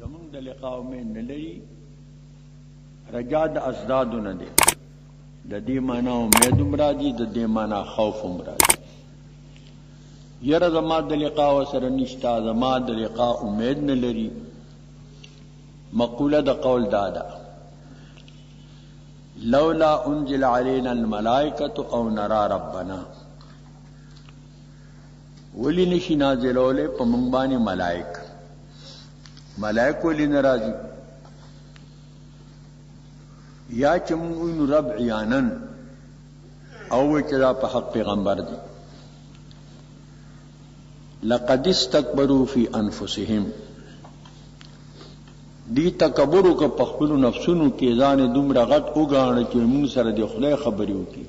زمون د لقاء امید نه لري رجا د ازدادو نه دی د دې معنا امید مرادي د دې معنا خوف مرادي یره زما د لقاء سره نشتا زما د لقاء امید نه لري مقوله د قول دادا لولا انزل علينا الملائکه او نرى ربنا ولی نشی نازلوله په مونږ باندې ملائک ولی ناراضي یا چې مونږ رب عیانن او چې دا په حق پیغمبر دي لقد استكبروا في انفسهم دی تکبر کو په خپل نفسونو کې ځان دومره غټ وګاڼه چې مونږ سره د خدای خبرې وکي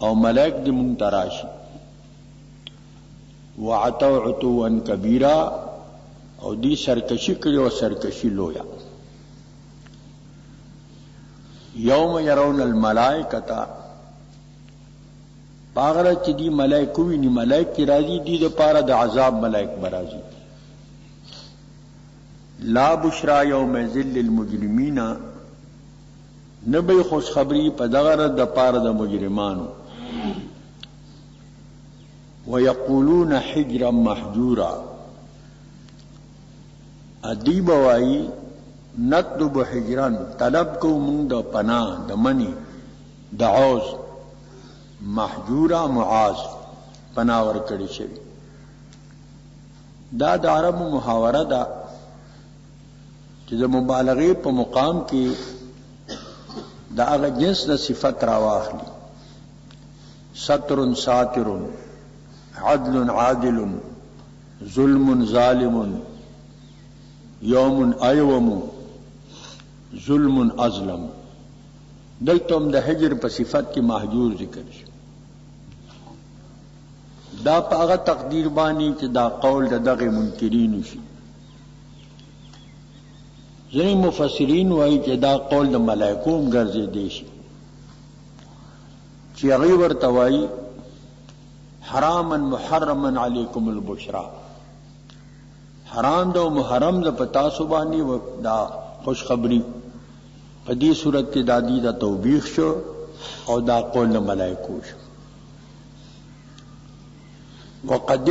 او ملائک دې مونږ تراشي وعتوا عتوا كبيرا او دی سرکشی کړي او سرکشی لویا یوم يرون الملائکه پاغره چې دی ملائکه ویني ملائکه راځي دی د پاره د عذاب ملائک برازي لا بشرا یوم ذل المجرمین نبی خوش خبری په دغه د پاره د مجرمانو ويقولون حجرا محجورا ادیب وای نطلب حجرا طلب کو مونږ د پناه د منی د عوز محجورا معاذ پناه ور کړی شي دا د عربو محاوره ده چې د مبالغه په مقام کې دا هغه جنس د صفت راواخلي ستر ساتر عدل عادل ظلم ظالم یوم ایوم ظلم ازلم دلتم د حجر په صفت کې محجور ذکر شي دا په هغه تقدیر باندې چې دا قول د دغه منکرین شي ځینې مفسرین وایي چې دا قول د ملائکو هم ګرځي دی شي چې هغه ورته وایي حراما محرما علیکم البشرا حرام دو محرم د پتا سبانی و دا خوشخبری په دې صورت کې دادی دا توبیخ شو او دا قول ملائکو شو وقدم